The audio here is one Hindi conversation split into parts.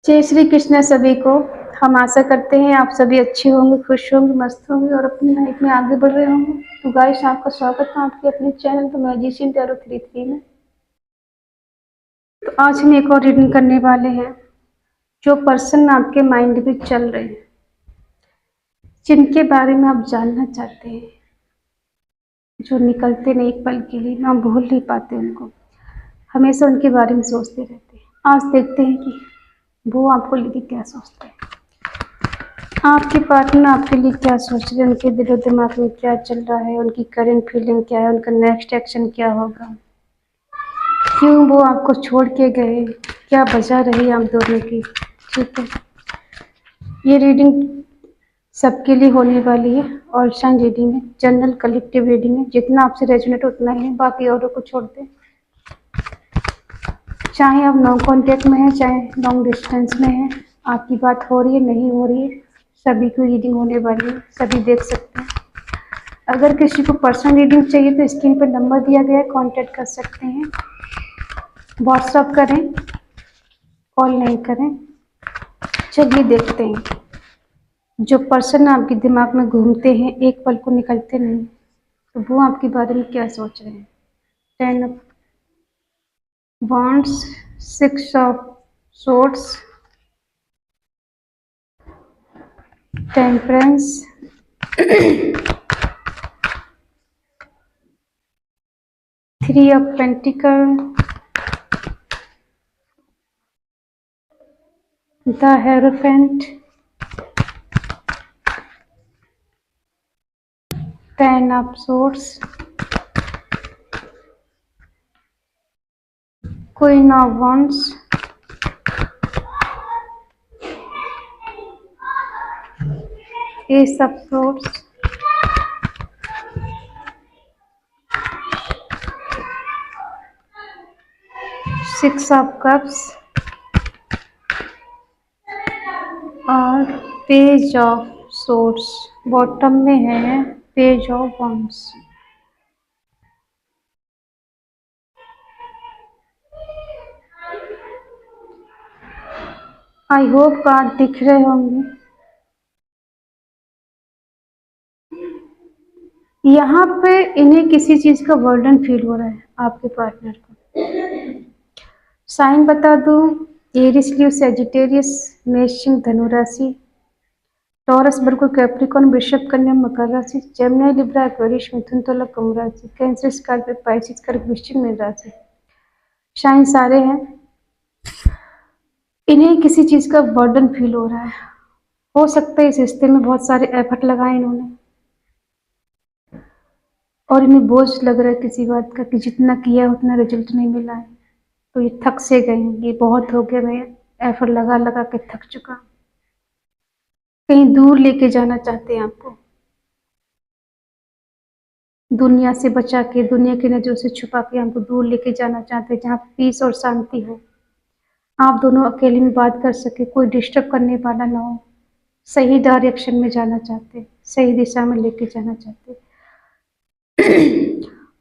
जय श्री कृष्ण सभी को। हम आशा करते हैं आप सभी अच्छे होंगे, खुश होंगे, मस्त होंगे और अपनी लाइफ में आगे बढ़ रहे होंगे। तो गाइस, आपका स्वागत है आपके अपने चैनल द मैजिशियन टैरो 33 में। तो आज हम एक और रीडिंग करने वाले हैं। जो पर्सन आपके माइंड में चल रहे हैं, जिनके बारे में आप जानना चाहते हैं, जो निकलते नहीं एक पल के लिए, ना भूल नहीं पाते उनको, हमेशा उनके बारे में सोचते रहते हैं। आज देखते हैं कि वो आपको लेके क्या सोचते हैं, आपके पार्टनर आपके लिए क्या सोच रहे हैं, उनके दिलो दिमाग में क्या चल रहा है, उनकी करंट फीलिंग क्या है, उनका नेक्स्ट एक्शन क्या होगा, क्यों वो आपको छोड़ के गए, क्या वजह रही आप दोनों की। ठीक है, ये रीडिंग सबके लिए होने वाली है और शाइन रीडिंग है, जनरल कलेक्टिव रीडिंग है। जितना आपसे रेजोनेट उतना ही, बाकी औरों को छोड़ दें। चाहे आप नो कॉन्टेक्ट में हैं, चाहे लॉन्ग डिस्टेंस में हैं, आपकी बात हो रही है नहीं हो रही है, सभी की रीडिंग होने वाली है, सभी देख सकते हैं। अगर किसी को पर्सनल रीडिंग चाहिए तो स्क्रीन पर नंबर दिया गया है, कांटेक्ट कर सकते हैं। व्हाट्सअप करें, कॉल नहीं करें। चलिए देखते हैं, जो पर्सन आपके दिमाग में घूमते हैं, एक पल को निकलते नहीं, तो वो आपके बारे में क्या सोच रहे हैं। 10 of wands, 6 of swords, temperance, 3 of pentacle, the hierophant, 10 of swords, queen of wands, S of swords, six of cups और पेज ऑफ सोर्ड्स। बॉटम में है page of wands. I hope card दिख रहे होंगे। यहाँ पे इन्हें किसी चीज का बर्डन फील हो रहा है आपके पार्टनर को। साइन बता दूं, एरिस, लियो, सैजिटेरियस, मेष, सिंह, धनु राशि, टॉरस, वर्गो, कैप्रिकॉर्न, वृषभ, कन्या, मकर राशि, जेमिनी, लिब्रा, एक्वेरियस, मिथुन, तुला, कुंभ राशि, कैंसर, स्कॉर्पियो, पाइसिस, कर्क, वृश्चिक, मीन राशि। साइन सारे हैं। इन्हें किसी चीज का बर्डन फील हो रहा है। हो सकता है इस रिश्ते में बहुत सारे एफर्ट लगाए इन्होंने और इन्हें बोझ लग रहा है किसी बात का कि जितना किया उतना रिजल्ट नहीं मिला है, तो ये थक से गए हैं। ये बहुत हो गया, मैं एफर्ट लगा लगा के थक चुका। कहीं दूर लेके जाना चाहते हैं आपको, दुनिया से बचा के, दुनिया की नजरों से छुपा के हमको दूर लेके जाना चाहते हैं, जहाँ पीस और शांति हो, आप दोनों अकेले में बात कर सके, कोई डिस्टर्ब करने वाला ना हो। सही डायरेक्शन में जाना चाहते, सही दिशा में लेके जाना चाहते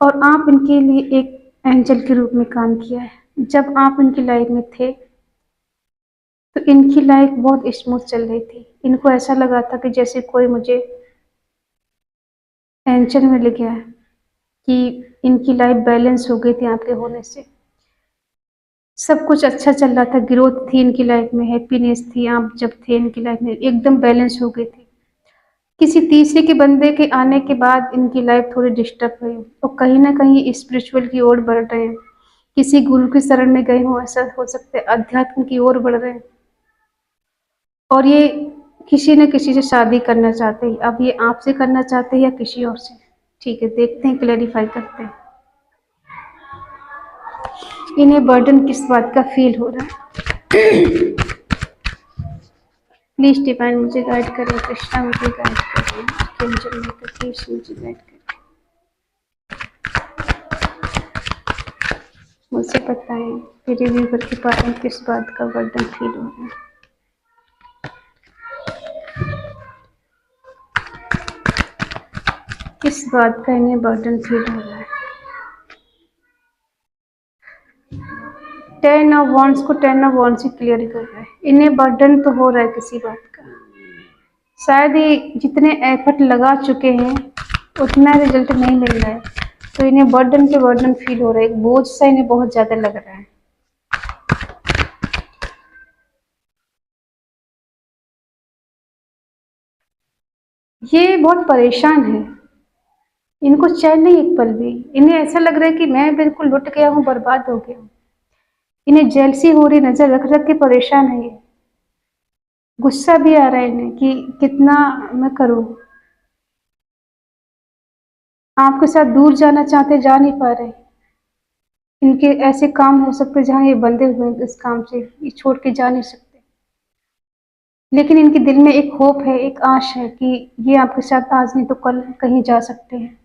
और आप इनके लिए एक एंजल के रूप में काम किया है। जब आप इनकी लाइफ में थे तो इनकी लाइफ बहुत स्मूथ चल रही थी। इनको ऐसा लगा था कि जैसे कोई मुझे एंजल मिल गया है, कि इनकी लाइफ बैलेंस हो गई थी आपके होने से। सब कुछ अच्छा चल रहा था, ग्रोथ थी इनकी लाइफ में, हैप्पीनेस थी। आप जब थे इनकी लाइफ में एकदम बैलेंस हो गई थी। किसी तीसरे के बंदे के आने के बाद इनकी लाइफ थोड़ी डिस्टर्ब हुई और कहीं ना कहीं स्पिरिचुअल की ओर बढ़ रहे हैं। किसी गुरु की शरण में गए हो, ऐसा हो सकता है, अध्यात्म की ओर बढ़ रहे हैं और ये किसी न किसी से शादी करना चाहते हैं। अब ये आपसे करना चाहते हैं या किसी और से, ठीक है, देखते हैं, क्लैरिफाई करते हैं इन्हें बर्डन किस बात का फील हो रहा है। प्लीज डिवाइन मुझे गाइड करें, कृष्णा मुझे गाइड करें, प्लीज मुझे गाइड करें, मुझे बताएं मेरे व्यूवर के बारे में किस बात का बर्डन फील हो रहा है। किस बात का इन्हें बर्डन फील हो रहा है। 10 ऑफ वॉन्ड्स को 10 ऑफ वॉन्ड्स ही क्लियर कर रहा है। इन्हें बर्डन तो हो रहा है किसी बात का, शायद ये जितने एफर्ट लगा चुके हैं उतना रिजल्ट नहीं मिल रहा है, तो इन्हें बर्डन पे बर्डन फील हो रहा है, एक बोझ सा इन्हें बहुत ज़्यादा लग रहा है। ये बहुत परेशान है, इनको चैन नहीं एक पल भी। इन्हें ऐसा लग रहा है कि मैं बिल्कुल लुट गया हूँ, बर्बाद हो गया हूँ। इन्हें जेलसी हो रही, नजर रख रख के परेशान है ये। गुस्सा भी आ रहा है इन्हें कि कितना मैं करूँ। आपके साथ दूर जाना चाहते, जा नहीं पा रहे। इनके ऐसे काम हो सकते जहाँ ये बंधे हुए हैं, इस काम से ये छोड़ के जा नहीं सकते। लेकिन इनके दिल में एक होप है, एक आश है कि ये आपके साथ आज नहीं तो कल कहीं जा सकते हैं।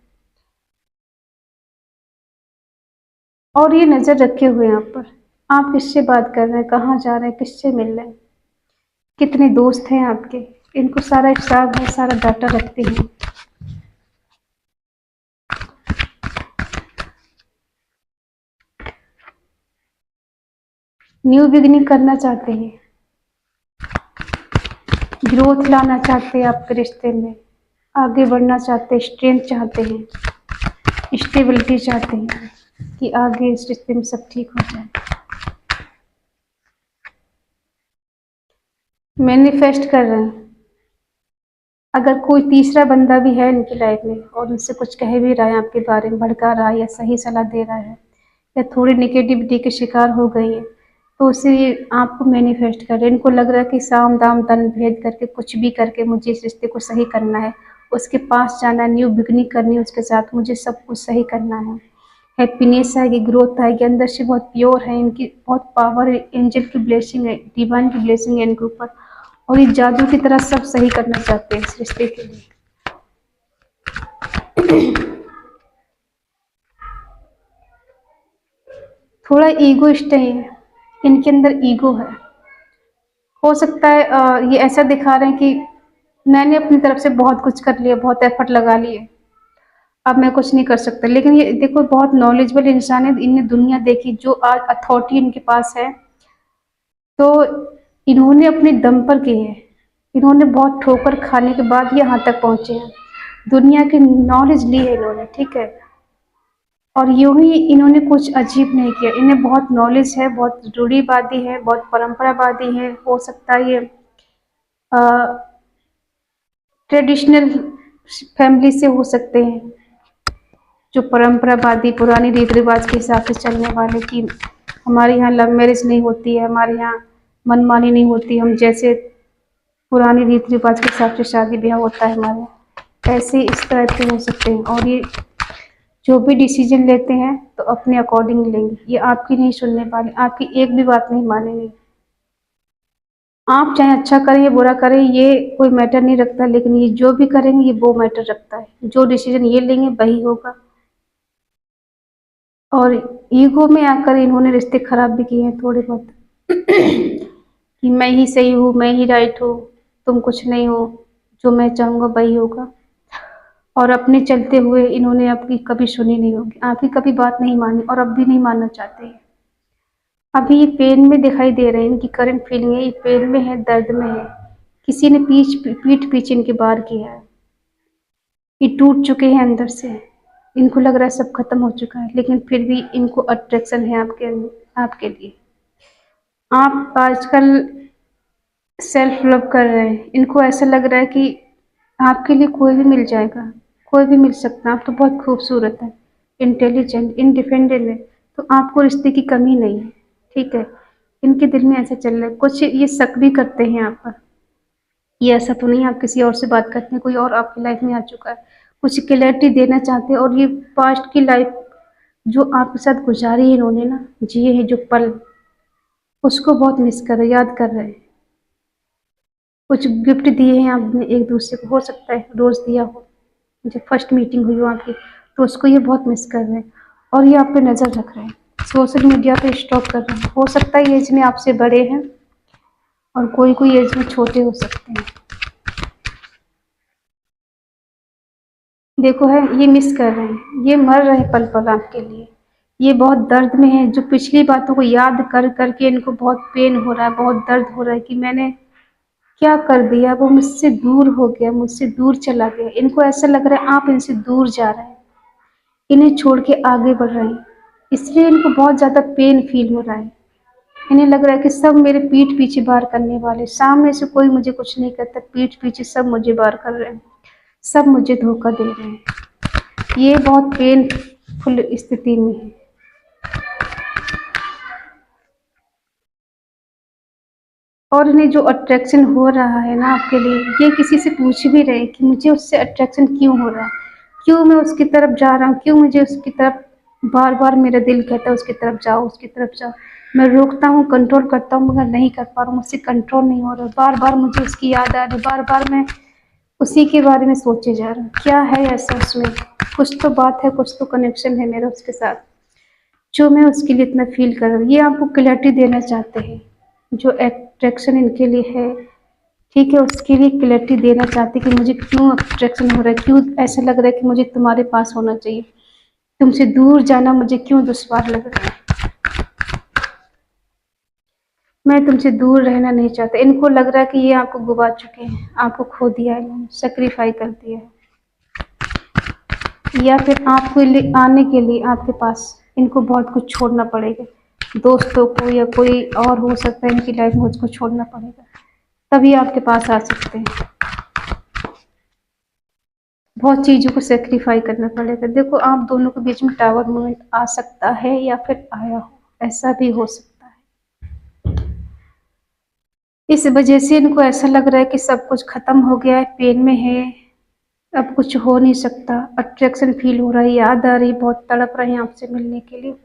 और ये नजर रखे हुए हैं आप पर। आप किससे बात कर रहे हैं, कहाँ जा रहे हैं, किससे मिल रहे हैं, कितने दोस्त हैं आपके, इनको सारा हिसाब है, सारा डाटा रखते हैं। न्यू बिगिनिंग करना चाहते हैं, ग्रोथ लाना चाहते हैं आपके रिश्ते में, आगे बढ़ना चाहते हैं, स्ट्रेंथ चाहते हैं, स्टेबिलिटी चाहते हैं कि आगे इस रिश्ते में सब ठीक हो जाए। मैनिफेस्ट कर रहे हैं। अगर कोई तीसरा बंदा भी है इनकी लाइफ में और उनसे कुछ कह भी रहा है, आपके बारे में भड़का रहा है या सही सलाह दे रहा है या थोड़ी नेगेटिविटी के शिकार हो गई है, तो उसे ये आपको मैनिफेस्ट कर रहे हैं। इनको लग रहा है कि साम दाम दंड भेद करके कुछ भी करके मुझे इस रिश्ते को सही करना है, उसके पास जाना है, न्यू बिगनिंग करनी है उसके साथ, मुझे सब कुछ सही करना है। हैप्पीनेस आएगी, ग्रोथ आएगी, अंदर से बहुत प्योर है, इनकी बहुत पावर है, एंजल की ब्लेसिंग है, डिवाइन की ब्लेसिंग है इनके ऊपर, और ये जादू की तरह सब सही करना चाहते हैं इस रिश्ते के लिए। थोड़ा ईगोइस्ट है ये, इनके अंदर ईगो है। हो सकता है ये ऐसा दिखा रहे हैं कि मैंने अपनी तरफ से बहुत कुछ कर लिया, बहुत एफर्ट लगा लिए, अब मैं कुछ नहीं कर सकता। लेकिन ये देखो बहुत नॉलेजेबल इंसान है, इनने दुनिया देखी, जो आज अथॉरिटी इनके पास है, तो इन्होंने अपने दम पर की है, इन्होंने बहुत ठोकर खाने के बाद ये यहाँ तक पहुँचे हैं, दुनिया की नॉलेज ली है इन्होंने, ठीक है। और यूं ही इन्होंने कुछ अजीब नहीं किया, इन्हें बहुत नॉलेज है, बहुत रूढ़िवादी है, बहुत परंपरावादी है। हो सकता है ये ट्रेडिशनल फैमिली से हो सकते हैं, जो परंपरावादी पुरानी रीति रिवाज के हिसाब से चलने वाले, कि हमारे यहाँ लव मैरिज नहीं होती है, हमारे यहाँ मनमानी नहीं होती, हम जैसे पुरानी रीति रिवाज के हिसाब से शादी ब्याह होता है हमारे यहाँ, ऐसे इस तरह के हो सकते हैं। और ये जो भी डिसीजन लेते हैं तो अपने अकॉर्डिंग लेंगे, ये आपकी नहीं सुनने वाले, आपकी एक भी बात नहीं मानेंगे। आप चाहे अच्छा करें या बुरा करें ये कोई मैटर नहीं रखता, लेकिन ये जो भी करेंगे ये वो मैटर रखता है, जो डिसीजन ये लेंगे वही होगा। और ईगो में आकर इन्होंने रिश्ते खराब भी किए हैं थोड़े बहुत कि मैं ही सही हूँ, मैं ही राइट हूँ, तुम कुछ नहीं हो, जो मैं चाहूँगा वही होगा। और अपने चलते हुए इन्होंने आपकी कभी सुनी नहीं होगी, आपकी कभी बात नहीं मानी और अब भी नहीं मानना चाहते हैं। अभी ये पेन में दिखाई दे रहे हैं, इनकी करंट फीलिंग है, ये पेन में है, दर्द में है, किसी ने पीठ पीछे इनके वार किया है, ये टूट चुके हैं अंदर से, इनको लग रहा है सब खत्म हो चुका है, लेकिन फिर भी इनको अट्रैक्शन है आपके लिए। आप आजकल सेल्फ लव कर रहे हैं, इनको ऐसा लग रहा है कि आपके लिए कोई भी मिल जाएगा, कोई भी मिल सकता है, आप तो बहुत खूबसूरत है, इंटेलिजेंट, इंडिपेंडेंट है, तो आपको रिश्ते की कमी नहीं है, ठीक है। इनके दिल में ऐसा चल रहा है, कुछ ये शक भी करते हैं आप पर, ये ऐसा तो नहीं आप किसी और से बात करते हैं, कोई और आपकी लाइफ में आ चुका है, कुछ क्लैरिटी देना चाहते हैं। और ये पास्ट की लाइफ जो आपके साथ गुजारी है इन्होंने ना, जिए हैं जो पल, उसको बहुत मिस कर रहे, याद कर रहे हैं। कुछ गिफ्ट दिए हैं आपने एक दूसरे को, हो सकता है रोज दिया हो, जब फर्स्ट मीटिंग हुई हो आपकी, तो उसको ये बहुत मिस कर रहे हैं। और ये आप पे नज़र रख रहे हैं, सोशल मीडिया पे स्टॉक कर रहे हैं। हो सकता है एज में आपसे बड़े हैं और कोई कोई एज में छोटे हो सकते हैं। देखो है, ये मिस कर रहे हैं, ये मर रहे पल पल आपके लिए, ये बहुत दर्द में है, जो पिछली बातों को याद कर करके इनको बहुत पेन हो रहा है, बहुत दर्द हो रहा है कि मैंने क्या कर दिया। वो मुझसे दूर हो गया, मुझसे दूर चला गया। इनको ऐसा लग रहा है आप इनसे दूर जा रहे हैं, इन्हें छोड़ के आगे बढ़ रहे हैं, इसलिए इनको बहुत ज़्यादा पेन फील हो रहा है। इन्हें लग रहा है कि सब मेरे पीठ पीछे वार करने वाले, सामने से कोई मुझे कुछ नहीं करता, पीठ पीछे सब मुझे वार कर रहे हैं, सब मुझे धोखा दे रहे हैं। ये बहुत पेनफुल स्थिति में है। और इन्हें जो अट्रैक्शन हो रहा है ना आपके लिए, ये किसी से पूछ भी रहे हैं कि मुझे उससे अट्रैक्शन क्यों हो रहा है, क्यों मैं उसकी तरफ जा रहा हूँ, क्यों मुझे उसकी तरफ बार बार मेरा दिल कहता है उसकी तरफ जाओ, उसकी तरफ जाओ। मैं रोकता हूँ, कंट्रोल करता हूँ, मगर नहीं कर पा रहा हूँ, मुझसे कंट्रोल नहीं हो रहा। बार बार मुझे उसकी याद आ रही है, बार बार मैं उसी के बारे में सोचे जा रहा हूँ। क्या है ऐसा उसमें, कुछ तो बात है, कुछ तो कनेक्शन है मेरा उसके साथ, जो मैं उसके लिए इतना फील कर रहा हूँ। ये आपको क्लैरिटी देना चाहते हैं, जो अट्रैक्शन इनके लिए है, ठीक है, उसके लिए क्लैरिटी देना चाहते कि मुझे क्यों अट्रैक्शन हो रहा है, क्यों ऐसा लग रहा है कि मुझे तुम्हारे पास होना चाहिए, तुमसे दूर जाना मुझे क्यों दुश्वार लग रहा है, मैं तुमसे दूर रहना नहीं चाहता। इनको लग रहा है कि ये आपको गुवा चुके हैं, आपको खो दिया है, इन्होंने सेक्रीफाई कर दिया है, या फिर आपको आने के लिए आपके पास इनको बहुत कुछ छोड़ना पड़ेगा, दोस्तों को या कोई और हो सकता है इनकी लाइफ में, उसको छोड़ना पड़ेगा, तभी आपके पास आ सकते हैं। बहुत चीज़ों को सेक्रीफाई करना पड़ेगा। देखो आप दोनों के बीच में टावर मोमेंट आ सकता है या फिर आया हो, ऐसा भी हो सकता है। इस वजह से इनको ऐसा लग रहा है कि सब कुछ खत्म हो गया है, पेन में है, अब कुछ हो नहीं सकता। अट्रैक्शन फील हो रहा है, याद आ रही, बहुत तड़प रहे हैं आपसे मिलने के लिए,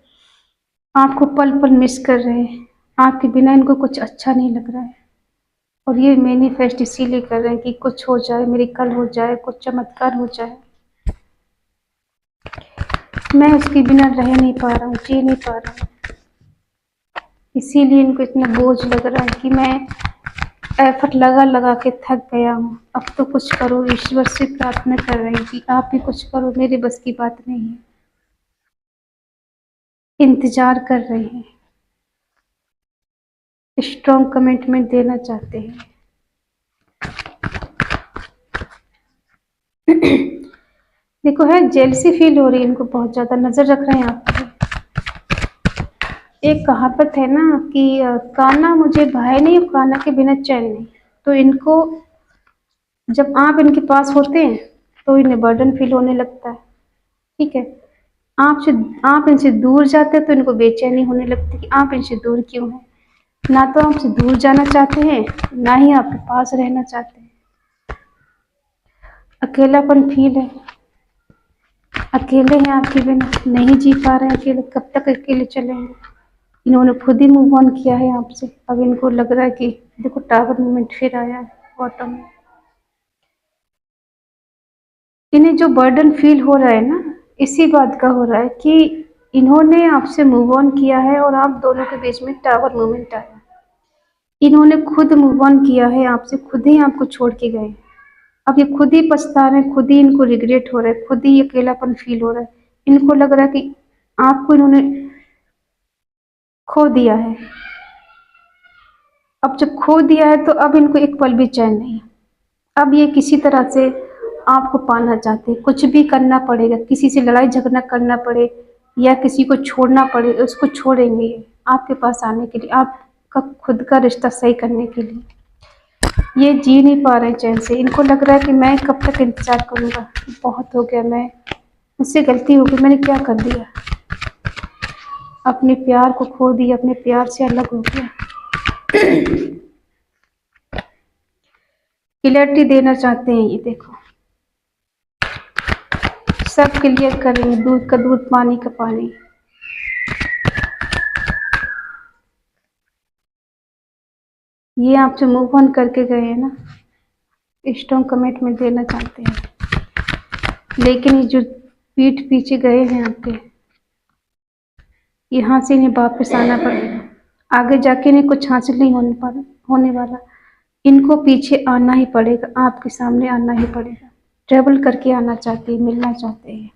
आपको पल पल मिस कर रहे हैं, आपके बिना इनको कुछ अच्छा नहीं लग रहा है। और ये मैनिफेस्ट इसीलिए कर रहे हैं कि कुछ हो जाए, मेरी कल हो जाए, कुछ चमत्कार हो जाए, मैं उसके बिना रह नहीं पा रहा हूँ, जी नहीं पा रहा हूँ। इसीलिए इनको इतना बोझ लग रहा है कि मैं एफर्ट लगा लगा के थक गया हूँ, अब तो कुछ करो। ईश्वर से प्रार्थना कर रहे हैं कि आप भी कुछ करो, मेरे बस की बात नहीं है। इंतजार कर रहे हैं, स्ट्रॉन्ग कमिटमेंट देना चाहते हैं। देखो है जेलसी फील हो रही है इनको, बहुत ज्यादा नजर रख रहे हैं आप पे। एक कहावत है ना कि काना मुझे भाई नहीं, काना के बिना चैन नहीं। तो इनको जब आप इनके पास होते हैं तो इन्हें बर्डन फील होने लगता है, ठीक है। आपसे आप इनसे दूर जाते हैं तो इनको बेचैनी होने लगती है कि आप इनसे दूर क्यों हैं। ना तो आपसे दूर जाना चाहते हैं, ना ही आपके पास रहना चाहते हैं। अकेलापन फील है, अकेले हैं आपके बिना, नहीं जी पा रहे हैं अकेले, कब तक अकेले चलेंगे। इन्होंने खुद ही मूव ऑन किया है आपसे, अब इनको लग रहा है कि देखो टावर मोमेंट फिर आया है बॉटम में। इन्हें जो बर्डन फील हो रहा है ना, इसी बात का हो रहा है कि इन्होंने आपसे मूव ऑन किया है और आप दोनों के बीच में टावर मोमेंट आया। इन्होंने खुद मूव ऑन किया है आपसे, खुद ही आपको छोड़ के गए। अब ये खुद ही पछता रहे हैं, खुद ही इनको रिग्रेट हो रहा है, खुद ही अकेलापन फील हो रहा है। इनको लग रहा है कि आपको इन्होंने खो दिया है। अब जब खो दिया है तो अब इनको एक पल भी चैन नहीं। अब ये किसी तरह से आपको पाना चाहते हैं, कुछ भी करना पड़ेगा, किसी से लड़ाई झगड़ा करना पड़े या किसी को छोड़ना पड़े, उसको छोड़ेंगे ये आपके पास आने के लिए, आपका खुद का रिश्ता सही करने के लिए। ये जी नहीं पा रहे चैन से, इनको लग रहा है कि मैं कब तक इंतजार करूंगा, बहुत हो गया, मैं मुझसे गलती हो गई, मैंने क्या कर दिया, अपने प्यार को खो दिया, अपने प्यार से अलग हो गया। क्लियरिटी देना चाहते हैं ये, देखो सब क्लियर करेंगे, दूध का दूध, पानी का पानी। ये आपसे मूव ऑन करके गए हैं ना, स्ट्रॉन्ग कमिटमेंट देना चाहते हैं, लेकिन ये जो पीठ पीछे गए हैं आपके, यहाँ से इन्हें वापस आना पड़ेगा। आगे जाके इन्हें कुछ हासिल नहीं होने वाला, इनको पीछे आना ही पड़ेगा, आपके सामने आना ही पड़ेगा। ट्रेवल करके आना चाहते हैं, मिलना चाहते हैं।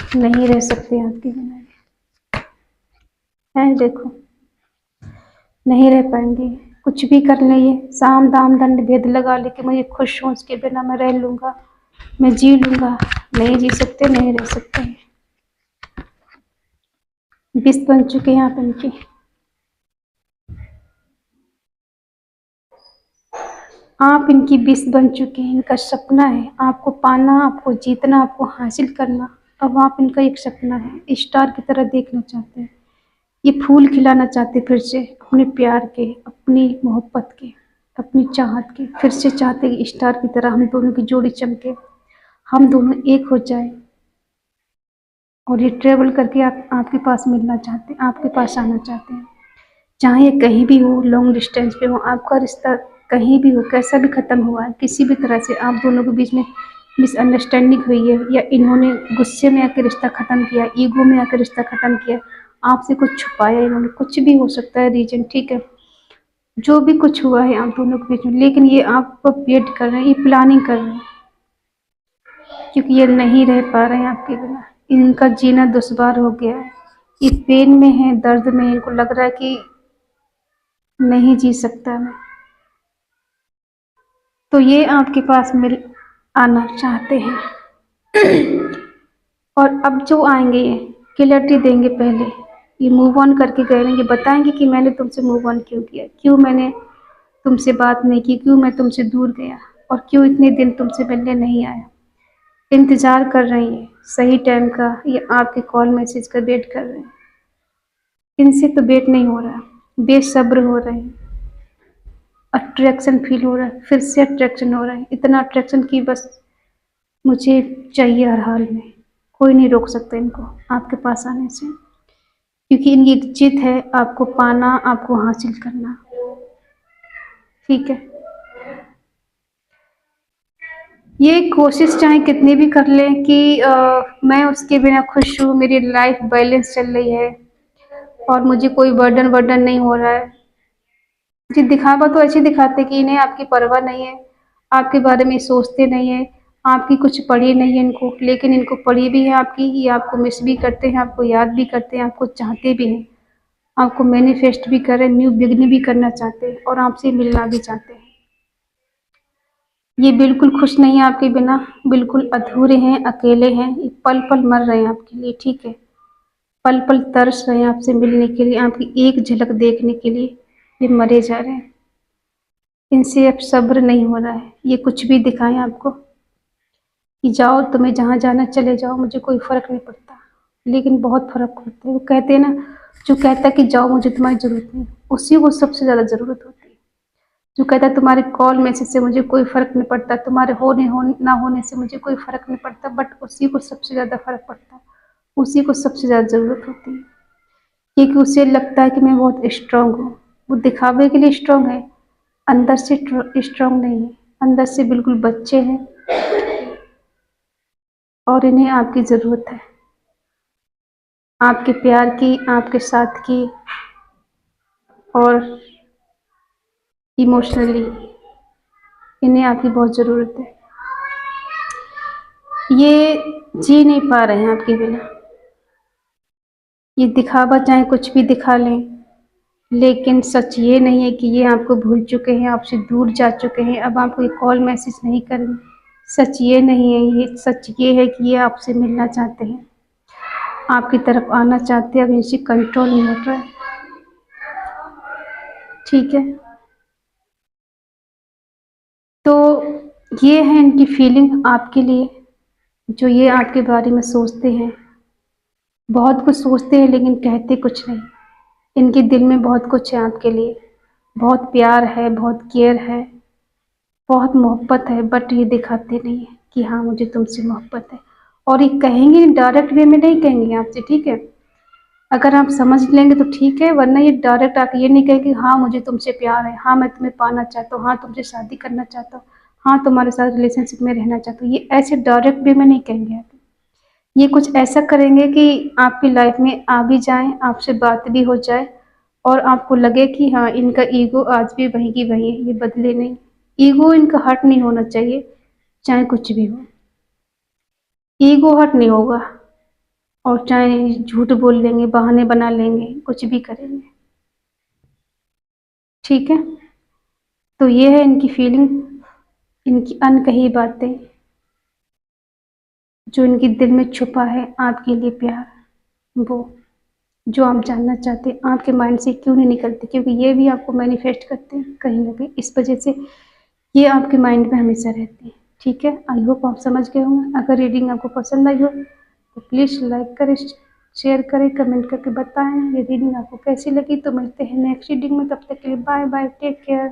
नहीं रह सकते आपके बिना। है देखो, नहीं रह पाएंगे। कुछ भी कर ले, ये साम दाम दंड भेद लगा ले कि मुझे खुश हूँ, उसके बिना मैं रह लूँगा, मैं जी लूँगा। नहीं जी सकते, नहीं रह सकते। विष बन चुके हैं आप इनकी। आप इनकी विष बन चुके हैं। इनका सपना है आपको पाना, आपको जीतना, आपको हासिल करना। अब आप इनका एक सपना है, स्टार की तरह देखना चाहते हैं। ये फूल खिलाना चाहते फिर से अपने प्यार के, अपनी मोहब्बत के, अपनी चाहत के। फिर से चाहते हैं कि स्टार की तरह हम दोनों की जोड़ी चमके, हम दोनों एक हो जाए। और ये ट्रेवल करके आपके पास मिलना चाहते हैं, आपके पास आना चाहते हैं। चाहे ये कहीं भी हो, लॉन्ग डिस्टेंस पे हो, आपका रिश्ता कहीं भी हो, कैसा भी ख़त्म हुआ है, किसी भी तरह से आप दोनों के बीच में मिसअंडरस्टैंडिंग हुई है, या इन्होंने गुस्से में आकर रिश्ता ख़त्म किया, ईगो में आकर रिश्ता ख़त्म किया, आपसे कुछ छुपाया इन्होंने, कुछ भी हो सकता है रीजन, ठीक है। जो भी कुछ हुआ है आप दोनों के बीच में, लेकिन ये आपको वेट कर रहे हैं, ये प्लानिंग कर रहे हैं, क्योंकि ये नहीं रह पा रहे हैं आपके बिना। इनका जीना दुश्वार हो गया है, ये पेन में है, दर्द में है, इनको लग रहा है कि नहीं जी सकता मैं। तो ये आपके पास मिल आना चाहते हैं। और अब जो आएंगे ये क्लैरिटी देंगे। पहले ये मूव ऑन करके गए हैं, ये बताएंगे कि मैंने तुमसे मूव ऑन क्यों किया, क्यों मैंने तुमसे बात नहीं की, क्यों मैं तुमसे दूर गया, और क्यों इतने दिन तुमसे मिलने नहीं आया। इंतज़ार कर रही है सही टाइम का, ये आपके कॉल मैसेज का वेट कर रहे हैं। इनसे तो वेट नहीं हो रहा, बेसब्र हो रहे हैं। अट्रैक्शन फील हो रहा है, फिर से अट्रैक्शन हो रहा है, इतना अट्रैक्शन कि बस मुझे चाहिए हर हाल में। कोई नहीं रोक सकता इनको आपके पास आने से, क्योंकि इनकी एक जिद है आपको पाना, आपको हासिल करना, ठीक है। ये कोशिश चाहे कितनी भी कर लें कि मैं उसके बिना खुश हूँ, मेरी लाइफ बैलेंस चल रही है और मुझे कोई बर्डन वर्डन नहीं हो रहा है। जी, दिखावा तो ऐसे दिखाते कि इन्हें आपकी परवाह नहीं है, आपके बारे में सोचते नहीं है, आपकी कुछ पड़ी नहीं है इनको, लेकिन इनको पड़ी भी है आपकी। ये आपको मिस भी करते हैं, आपको याद भी करते हैं, आपको चाहते भी हैं, आपको मैनिफेस्ट भी कर रहे हैं, न्यू बिगनिंग भी करना चाहते हैं, और आपसे मिलना भी चाहते हैं। ये बिल्कुल खुश नहीं है आपके बिना, बिल्कुल अधूरे हैं, अकेले हैं, ये पल पल मर रहे हैं आपके लिए, ठीक है। पल पल तरस रहे हैं आपसे मिलने के लिए, आपकी एक झलक देखने के लिए ये मरे जा रहे हैं। इनसे अब सब्र नहीं हो रहा है, ये कुछ भी दिखाएं आपको कि जाओ, तुम्हें जहाँ जाना चले जाओ, मुझे कोई फ़र्क नहीं पड़ता। लेकिन बहुत फ़र्क पड़ता है। वो कहते हैं ना, जो कहता है कि जाओ, मुझे तुम्हारी ज़रूरत नहीं, उसी को सबसे ज़्यादा ज़रूरत होती है। जो कहता है तुम्हारे कॉल मैसेज से मुझे कोई फ़र्क नहीं पड़ता, तुम्हारे ना होने से मुझे कोई फ़र्क नहीं पड़ता, बट उसी को सबसे ज़्यादा फ़र्क पड़ता है, उसी को सबसे ज़्यादा ज़रूरत होती है। क्योंकि उसे लगता है कि मैं बहुत स्ट्रांग हूँ। वो दिखावे के लिए स्ट्रांग है, अंदर से स्ट्रांग नहीं है, अंदर से बिल्कुल बच्चे हैं, और इन्हें आपकी ज़रूरत है, आपके प्यार की, आपके साथ की, और इमोशनली इन्हें आपकी बहुत ज़रूरत है। ये जी नहीं पा रहे हैं आपके बिना। ये दिखावा चाहे कुछ भी दिखा लें, लेकिन सच ये नहीं है कि ये आपको भूल चुके हैं, आपसे दूर जा चुके हैं, अब आपको ये कॉल मैसेज नहीं करेंगे। सच ये नहीं है, ये सच ये है कि ये आपसे मिलना चाहते हैं, आपकी तरफ आना चाहते हैं, अब इनसे कंट्रोल नहीं हो रहा है, ठीक है। तो ये है इनकी फीलिंग आपके लिए, जो ये आपके बारे में सोचते हैं। बहुत कुछ सोचते हैं लेकिन कहते कुछ नहीं। इनके दिल में बहुत कुछ है आपके लिए, बहुत प्यार है, बहुत केयर है, बहुत मोहब्बत है, बट ये दिखाते नहीं है कि हाँ, मुझे तुमसे मोहब्बत है। और ये कहेंगे, डायरेक्ट वे में नहीं कहेंगे आपसे, ठीक है। अगर आप समझ लेंगे तो ठीक है, वरना ये डायरेक्ट आके ये नहीं कहेंगे हाँ, मुझे तुमसे प्यार है, हाँ, मैं तुम्हें पाना चाहता हूँ, हाँ, तुमसे शादी करना चाहता हूँ, हाँ, तुम्हारे साथ रिलेशनशिप में रहना चाहता हूँ। ये ऐसे डायरेक्ट वे में नहीं कहेंगे आप। ये कुछ ऐसा करेंगे कि आपकी लाइफ में आ भी जाएं, आपसे बात भी हो जाए, और आपको लगे कि हाँ, इनका ईगो आज भी वहीं की वहीं है, ये बदले नहीं। ईगो इनका हर्ट नहीं होना चाहिए, चाहे कुछ भी हो, ईगो हर्ट नहीं होगा। और चाहे झूठ बोल लेंगे, बहाने बना लेंगे, कुछ भी करेंगे। ठीक है, तो ये है इनकी फीलिंग, इनकी अनकही बातें, जो इनके दिल में छुपा है आपके लिए प्यार, वो जो आप जानना चाहते हैं आपके माइंड से क्यों नहीं निकलते, क्योंकि ये भी आपको मैनिफेस्ट करते हैं कहीं ना कहीं, इस वजह से ये आपके माइंड में हमेशा रहते हैं। ठीक है, आई होप आप समझ गए होंगे। अगर रीडिंग आपको पसंद आई हो तो प्लीज़ लाइक करें, शेयर करें, कमेंट करके बताएं ये रीडिंग आपको कैसी लगी। तो मिलते हैं नेक्स्ट रीडिंग में, तब तक के लिए बाय बाय, टेक केयर।